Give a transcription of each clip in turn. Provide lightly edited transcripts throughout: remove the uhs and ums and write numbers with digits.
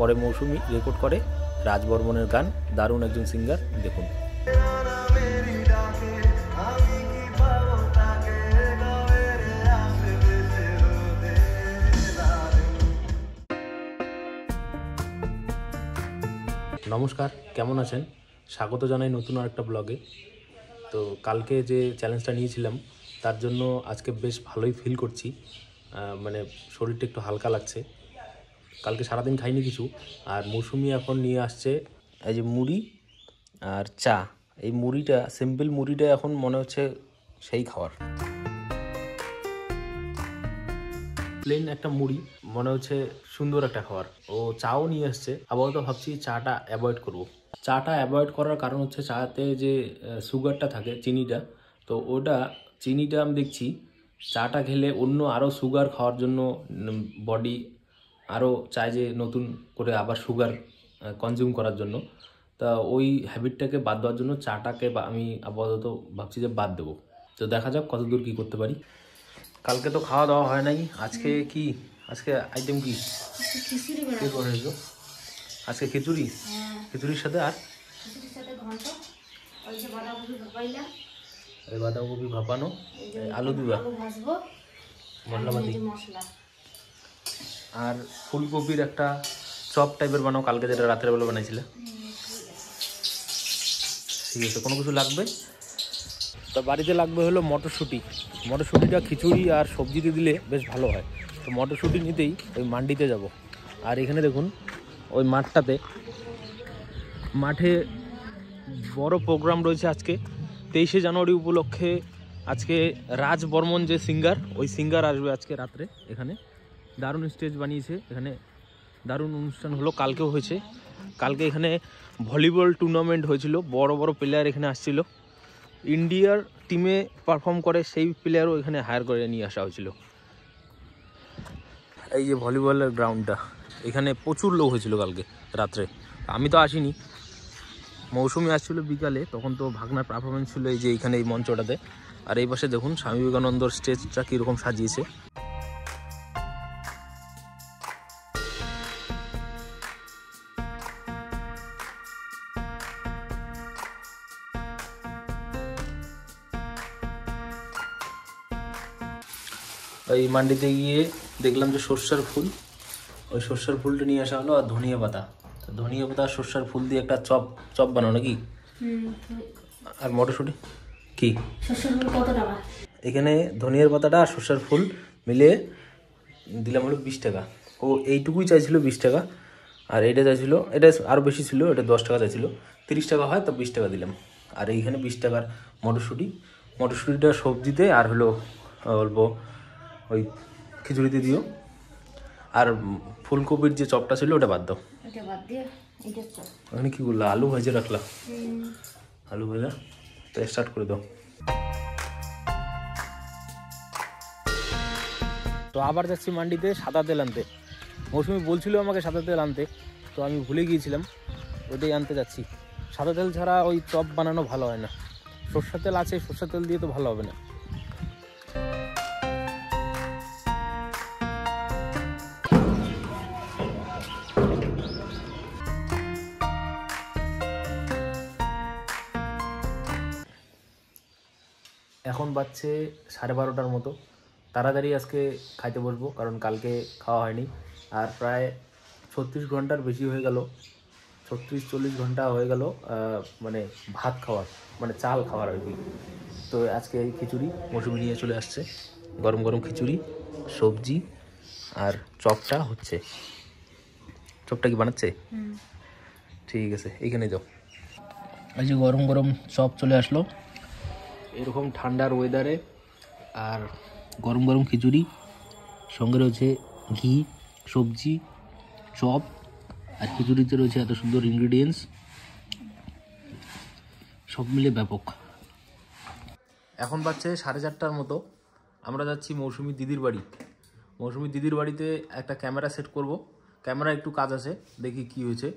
পরে মৌসুমি রেকর্ড করে রাজ বর্মনের গান। দারুণ একজন সিঙ্গার, দেখুন। নমস্কার, কেমন আছেন? স্বাগত জানাই নতুন আরেকটা ব্লগে। তো কালকে যে চ্যালেঞ্জটা নিয়েছিলাম তার জন্য আজকে বেশ ভালোই ফিল করছি, মানে শরীরটা একটু হালকা লাগছে। কালকে সারাদিন খাইনি কিছু, আর মৌসুমি এখন নিয়ে আসছে এই যে মুড়ি আর চা। এই মুড়িটা, সিম্পল মুড়িটা এখন মনে হচ্ছে সেই খাওয়ার। প্লেন একটা মুড়ি মনে হচ্ছে সুন্দর একটা খাবার। ও চাও নিয়ে আসছে, আপাতত ভাবছি চাটা অ্যাভয়েড করব। চাটা অ্যাভয়েড করার কারণ হচ্ছে চাতে যে সুগারটা থাকে, চিনিটা, তো ওটা চিনিটা আমি দেখছি চাটা খেলে অন্য আরও সুগার খাওয়ার জন্য বডি আরও চায় যে নতুন করে আবার সুগার কনজিউম করার জন্য। তা ওই হ্যাবিটটাকে বাদ দেওয়ার জন্য চাটাকে আমি আপাতত ভাবছি যে বাদ দেবো। তো দেখা যাক কতদূর কী করতে পারি। কালকে তো খাওয়া দাওয়া হয় নাই, আজকে কি, আজকে আইটেম কি করেছো? আজকে খিচুড়ি, খিচুড়ির সাথে আর বাঁধাকপি ভাপানো, আলু দিবা, মশলা, আর ফুলকপির একটা চপ টাইপের বানাও, কালকে যেটা রাতের বেলা বানাইছিলে। ঠিক আছে, কোনো কিছু লাগবে? তো বাড়িতে লাগবে হলো মটরশুঁটি। মটরশুঁটিটা খিচুড়ি আর সবজিতে দিলে বেশ ভালো হয়। তো মটরশুঁটি নিতেই ওই মান্ডিতে যাব। আর এখানে দেখুন ওই মাঠে বড় প্রোগ্রাম রয়েছে আজকে 23শে জানুয়ারি উপলক্ষে। আজকে রাজ বর্মন যে সিঙ্গার, ওই সিঙ্গার আসবে আজকে রাত্রে। এখানে দারুণ স্টেজ বানিয়েছে, এখানে দারুণ অনুষ্ঠান হলো। কালকেও হয়েছে, কালকে এখানে ভলিবল টুর্নামেন্ট হয়েছিল, বড় বড় প্লেয়ার এখানে আসছিল। ইন্ডিয়ার টিমে পারফর্ম করে সেই প্লেয়ারও এখানে হায়ার করে নিয়ে আসা হয়েছিল। এই যে ভলিবলের গ্রাউন্ডটা, এখানে প্রচুর লোক হয়েছিল কালকে রাত্রে। আমি তো আসিনি, মৌসুমি আসছিল বিকালে, তখন তো ভাগনার পারফরমেন্স ছিল এই যে এইখানে এই মঞ্চটাতে। আর এই পাশে দেখুন স্বামী বিবেকানন্দর স্টেজটা কীরকম সাজিয়েছে। এই মান্ডিতে গিয়ে দেখলাম যে সর্ষার ফুল, ওই সর্ষার ফুলটা নিয়ে আসা হলো, আর ধনিয়া পাতা। তো ধনিয়া পাতা আর সর্ষার ফুল দিয়ে একটা চপ বানাও নাকি? আর মটরশুঁটি কি? এখানে ধনিয়ার পাতাটা আর সর্ষার ফুল মিলিয়ে দিলাম হলো 20 টাকা। ও এইটুকুই চাইছিল 20 টাকা, আর এটা চাইছিল, এটা আরও বেশি ছিল, এটা 10 টাকা চাইছিল। 30 টাকা হয় তো 20 টাকা দিলাম। আর এইখানে 20 টাকার মটরশুঁটিটা সবজিতে আর হলো অল্প ওই খিচুড়িতে দিও। আর ফুলকপির যে চপটা ছিল ওটা বাদ দাও। ওখানে কি করলো? আলু ভেজে রাখলাম, আলু ভাজা। তো স্টার্ট করে দাও। তো আবার যাচ্ছি মান্ডিতে সাদা তেল আনতে। মৌসুমি বলছিল আমাকে সাদা তেল আনতে, তো আমি ভুলে গিয়েছিলাম, ওটাই আনতে যাচ্ছি। সাদা তেল ছাড়া ওই চপ বানানো ভালো হয় না। সরষের তেল আছে, সরষের তেল দিয়ে তো ভালো হবে না। এখন বাজছে 12:30টার মতো। তাড়াতাড়ি আজকে খাইতে বসবো, কারণ কালকে খাওয়া হয়নি। আর প্রায় 36 ঘন্টার বেশি হয়ে গেল, 36-40 ঘন্টা হয়ে গেল মানে ভাত খাওয়ার, মানে চাল খাওয়ার আর কি। তো আজকে এই খিচুড়ি মৌসুমি নিয়ে চলে আসছে, গরম গরম খিচুড়ি, সবজি আর চপটা হচ্ছে। চপটা কি বানাচ্ছে? ঠিক আছে, এইখানে যাও। এই যে গরম গরম চপ চলে আসলো এরকম ঠান্ডার ওয়েদারে, আর গরম গরম খিচুড়ি, সঙ্গে রয়েছে ঘি, সবজি, চপ, আর খিচুড়িতে রয়েছে এত সুন্দর ইনগ্রিডিয়েন্টস, সব মিলে ব্যাপক। এখন বাজছে 4:30টার মতো। আমরা যাচ্ছি মৌসুমি দিদির বাড়ি। মৌসুমি দিদির বাড়িতে একটা ক্যামেরা সেট করব, ক্যামেরা একটু কাজ আছে, দেখি কি হয়েছে,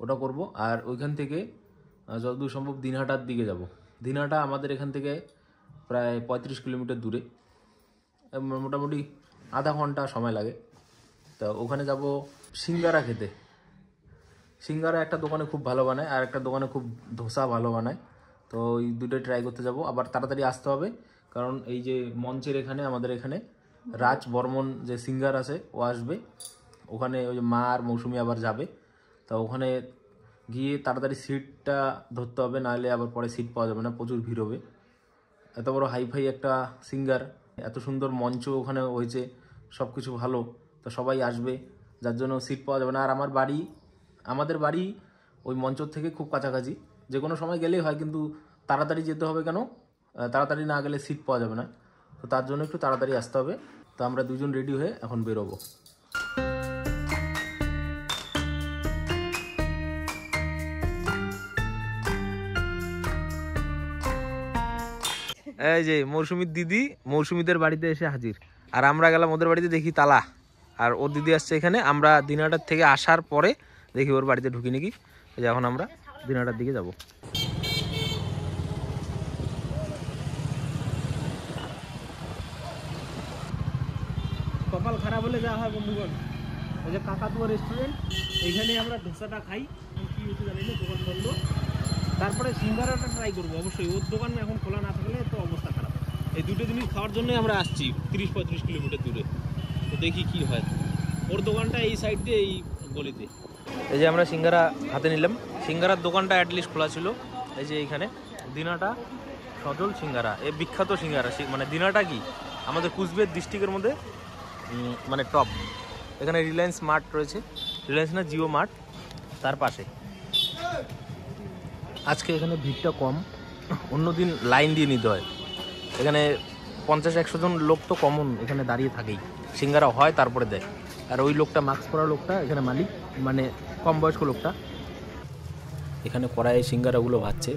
ওটা করব। আর ওইখান থেকে যতদূর সম্ভব দিনহাটার দিকে যাব। দিনহাটা আমাদের এখান থেকে প্রায় 35 কিলোমিটার দূরে, মোটামুটি আধা ঘন্টা সময় লাগে। তা ওখানে যাব সিঙ্গারা খেতে। সিঙ্গারা একটা দোকানে খুব ভালো বানায় আর একটা দোকানে খুব ধোসা ভালো বানায়, তো ওই দুটোই ট্রাই করতে যাব। আবার তাড়াতাড়ি আসতে হবে, কারণ এই যে মঞ্চের এখানে আমাদের এখানে রাজ বর্মন যে সিঙ্গার আছে ও আসবে, ওখানে ওই যে মা আর মৌসুমি আবার যাবে, তা ওখানে গিয়ে তাড়াতাড়ি সিটটা ধরতে হবে, নাহলে আবার পরে সিট পাওয়া যাবে না, প্রচুর ভিড় হবে। এত বড় হাইফাই একটা সিঙ্গার, এত সুন্দর মঞ্চ ওখানে হয়েছে, সব কিছু ভালো, তো সবাই আসবে, যার জন্য সিট পাওয়া যাবে না। আর আমাদের বাড়ি ওই মঞ্চর থেকে খুব কাছাকাছি, যে কোনো সময় গেলেই হয়, কিন্তু তাড়াতাড়ি যেতে হবে। কেন তাড়াতাড়ি না গেলে সিট পাওয়া যাবে না, তো তার জন্য একটু তাড়াতাড়ি আসতে হবে। তো আমরা দুজন রেডি হয়ে এখন বেরোবো। এই যে মৌসুমীর দিদি মৌসুমীদের বাড়িতে এসে হাজির, আর আমরা গেলাম ওদের বাড়িতে, দেখি তালা, আর ওর দিদি আসছে এখানে। আমরা দিনাটার থেকে আসার পরে দেখি ওর বাড়িতে ঢুকি নাকি। এই যে এখন আমরা দিনাটার দিকে যাব। কপাল খারাপ হলে যা হয় বন্ধুগণ, ওই যে কাকাতুয়া রেস্টুরেন্ট, এইখানে আমরা ধোসাটা খাই, কি হচ্ছে জানি না, দোকান বন্ধ। তারপরে সিঙ্গারাটা ট্রাই করবো অবশ্যই, ওর দোকান এখন খোলা না থাকলে তো অবস্থা খারাপ। এই দুটো জিনিস খাওয়ার জন্যই আমরা আসছি 30-35 কিলোমিটার দূরে, তো দেখি কি হয়। ওর দোকানটা এই সাইড দিয়ে, এই গলিতে। এই যে আমরা সিঙ্গারা হাতে নিলাম, সিঙ্গারার দোকানটা অ্যাটলিস্ট খোলা ছিল। এই যে এইখানে দিনাটা সজল সিঙ্গারা, এ বিখ্যাত সিঙ্গারা, মানে দিনাটা কি আমাদের কুচবিহার ডিস্ট্রিক্টের মধ্যে মানে টপ। এখানে রিলায়েন্স মার্ট রয়েছে, রিলায়েন্স না জিও মার্ট, তার পাশে। আজকে এখানে ভিড়টা কম, অন্যদিন লাইন দিয়ে নিতে হয়। এখানে 50-100 জন লোক তো কমন এখানে দাঁড়িয়ে থাকেই, সিঙ্গারা হয় তারপরে দেয়। আর ওই লোকটা মাস্ক পরা লোকটা এখানে মালিক, মানে কম বয়স্ক লোকটা, এখানে কড়াইয়ে সিঙ্গারাগুলো ভাজছে।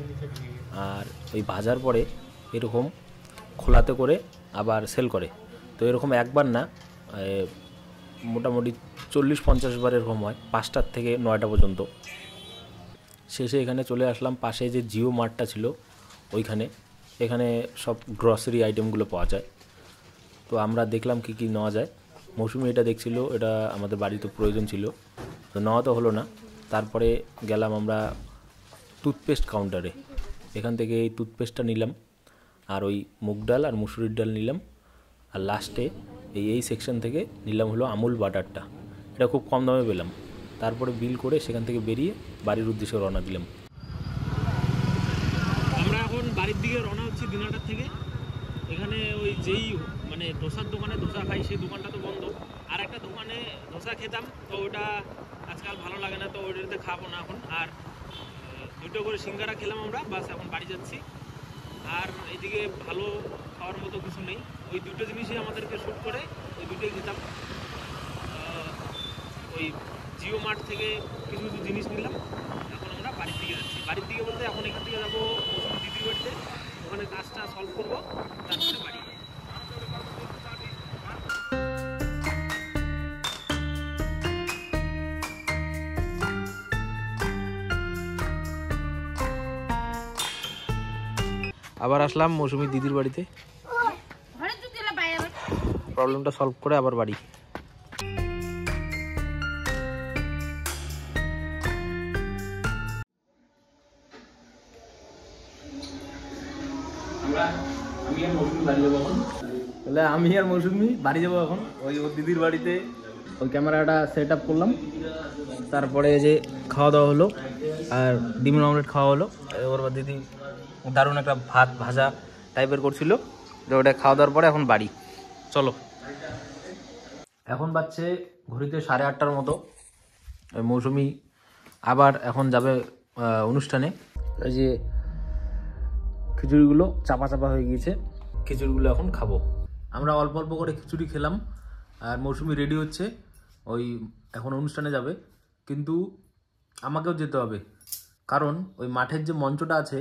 আর ওই ভাজার পরে এরকম খোলাতে করে আবার সেল করে। তো এরকম একবার না, মোটামুটি 40-50 বার এরকম হয়, 5টার থেকে 9টা পর্যন্ত। শেষে এখানে চলে আসলাম, পাশে যে জিও মার্টটা ছিল ওইখানে, এখানে সব গ্রসারি আইটেমগুলো পাওয়া যায়। তো আমরা দেখলাম কি কি নেওয়া যায়। মৌসুমি এটা দেখছিল, এটা আমাদের বাড়িতে প্রয়োজন ছিল, তো নেওয়া তো হলো না। তারপরে গেলাম আমরা টুথপেস্ট কাউন্টারে, এখান থেকে এই টুথপেস্টটা নিলাম, আর ওই মুগ ডাল আর মুসুরির ডাল নিলাম, আর লাস্টে এই সেকশন থেকে নিলাম হলো আমুল বাটারটা, এটা খুব কম দামে পেলাম। তারপরে বিল করে সেখান থেকে বেরিয়ে বাড়ির উদ্দেশ্যে রওনা দিলাম। আমরা এখন বাড়ির দিকে রওনা হচ্ছি দিনাটার থেকে। এখানে ওই যেই মানে ধোসার দোকানে ধোসা খাই, সেই দোকানটা তো বন্ধ। আর একটা দোকানে ধোসা খেতাম, তো ওটা আজকাল ভালো লাগে না, তো ওইটাতে খাবো না এখন। আর দুটো করে সিঙ্গারা খেলাম আমরা, বাস এখন বাড়ি যাচ্ছি। আর এইদিকে ভালো খাওয়ার মতো কিছু নেই, ওই দুটো জিনিসই আমাদেরকে শ্যুট করে, ওই দুটোই খেতাম। ওই জিও মার্ট থেকে কিছু কিছু জিনিস নিলাম। এখন আমরা বাড়ির দিকে যাচ্ছি। বাড়ির দিকে বলতে এখন এখান থেকে যাবো দিদির বাড়িতে, ওখানে কাজটা সলভ করবো, তারপরে বাড়ি। আবার আসলাম মৌসুমী দিদির বাড়িতে, প্রবলেমটা সলভ করে আবার বাড়ি। আমি আর মৌসুমি বাড়ি যাবো এখন, ওই ওর দিদির বাড়িতে ওই ক্যামেরাটা সেট আপ করলাম। তারপরে যে খাওয়া দাওয়া হলো, আর ডিমের অমলেট খাওয়া হলো। ওর দিদি দারুণ একটা ভাত ভাজা টাইপের করছিল, তো ওটা খাওয়া দাওয়ার পরে এখন বাড়ি চলো। এখন বাজছে ঘড়িতে 8:30টার মতো। মৌসুমি আবার এখন যাবে অনুষ্ঠানে। এই যে খিচুড়িগুলো চাপা চাপা হয়ে গিয়েছে, খিচুড়িগুলো এখন খাবো। আমরা অল্প অল্প করে খিচুড়ি খেলাম, আর মৌসুমি রেডি হচ্ছে, ওই এখন অনুষ্ঠানে যাবে। কিন্তু আমাকেও যেতে হবে, কারণ ওই মাঠের যে মঞ্চটা আছে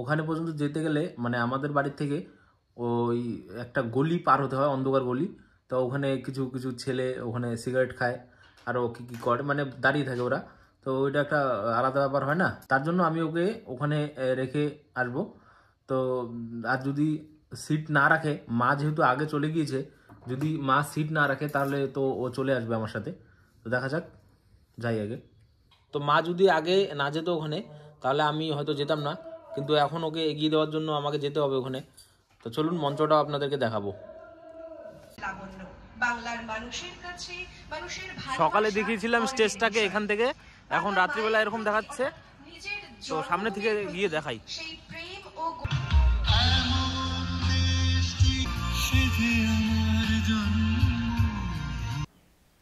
ওখানে পর্যন্ত যেতে গেলে মানে আমাদের বাড়ির থেকে ওই একটা গলি পার হতে হয়, অন্ধকার গলি। তো ওখানে কিছু কিছু ছেলে ওখানে সিগারেট খায়, আরও কী কী করে, মানে দাঁড়িয়ে থাকে ওরা, তো ওইটা একটা আলাদা ব্যাপার হয় না। তার জন্য আমি ওকে ওখানে রেখে আসবো। তো আর যদি সিট না রাখে, মা যেহেতু আগে চলে গিয়েছে, যদি মা সিট না রাখে তাহলে তো ও চলে আসবে আমার সাথে। তো দেখা যাক, যাই আগে। তো মা যদি আগে না যেত ওখানে তাহলে আমি হয়তো যেতাম না, কিন্তু এখন ওকে এগিয়ে দেওয়ার জন্য আমাকে যেতে হবে ওখানে। তো চলুন মঞ্চটাও আপনাদেরকে দেখাবো। সকালে দেখিয়েছিলাম স্টেজটাকে এখান থেকে, এখন রাত্রিবেলা এরকম দেখাচ্ছে, তো সামনে থেকে গিয়ে দেখাই।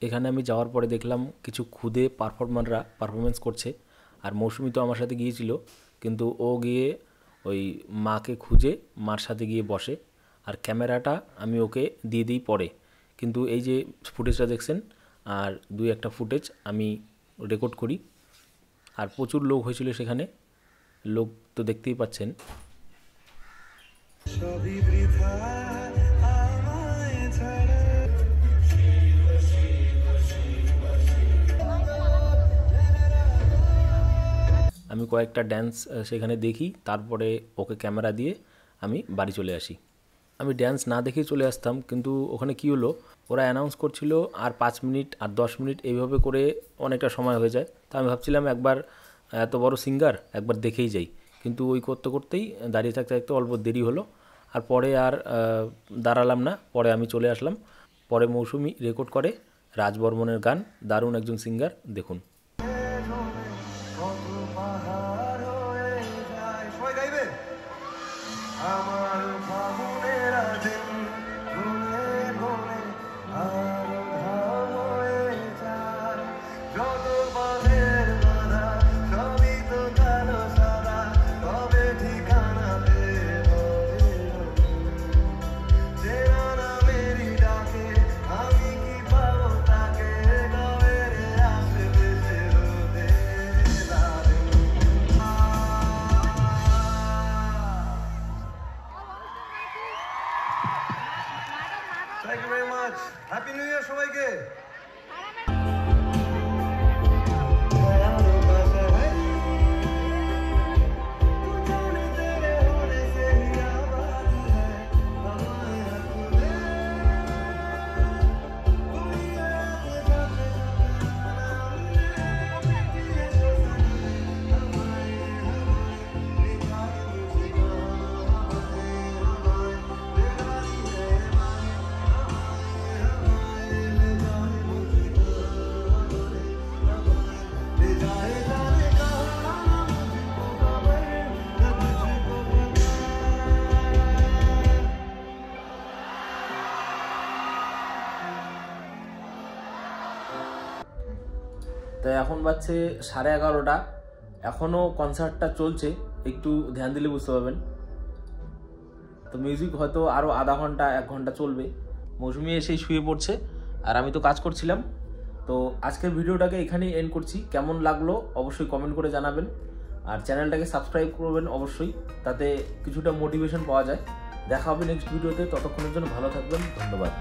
এখানে আমি যাওয়ার পরে দেখলাম কিছু খুদে পারফর্মাররা পারফরমেন্স করছে, আর মৌসুমি তো আমার সাথে গিয়েছিল, কিন্তু ও গিয়ে ওই মাকে খুঁজে মার সাথে গিয়ে বসে, আর ক্যামেরাটা আমি ওকে দিয়ে দিই পরে। কিন্তু এই যে ফুটেজটা দেখছেন আর 2-1টা ফুটেজ আমি রেকর্ড করি, আর প্রচুর লোক হয়েছিল সেখানে, লোক তো দেখতেই পাচ্ছেন। আমি কয়েকটা ড্যান্স সেখানে দেখি, তারপরে ওকে ক্যামেরা দিয়ে আমি বাড়ি চলে আসি। আমি ড্যান্স না দেখেই চলে আসতাম, কিন্তু ওখানে কি হলো, ওরা অ্যানাউন্স করছিল আর 5 মিনিট আর 10 মিনিট এইভাবে করে অনেকটা সময় হয়ে যায়। তো আমি ভাবছিলাম একবার এত বড় সিঙ্গার একবার দেখেই যাই, কিন্তু ওই করতে করতেই দাঁড়িয়ে থাকতে থাকতে অল্প দেরি হলো, আর পরে আর দাঁড়ালাম না, পরে আমি চলে আসলাম। পরে মৌসুমি রেকর্ড করে রাজ বর্মনের গান, দারুণ একজন সিঙ্গার, দেখুন। Thank you very much. Happy New Year সবাইকে। তাই এখন বাজছে 11:30, এখনও কনসার্টটা চলছে, একটু ধ্যান দিলে বুঝতে পারবেন। তো মিউজিক হয়তো আরও আধা ঘন্টা 1 ঘন্টা চলবে। মৌসুমি এসেই শুয়ে পড়ছে, আর আমি তো কাজ করছিলাম। তো আজকের ভিডিওটাকে এখানেই এন্ড করছি। কেমন লাগলো অবশ্যই কমেন্ট করে জানাবেন, আর চ্যানেলটাকে সাবস্ক্রাইব করবেন অবশ্যই, তাতে কিছুটা মোটিভেশন পাওয়া যায়। দেখা হবে নেক্সট ভিডিওতে, ততক্ষণের জন্য ভালো থাকবেন, ধন্যবাদ।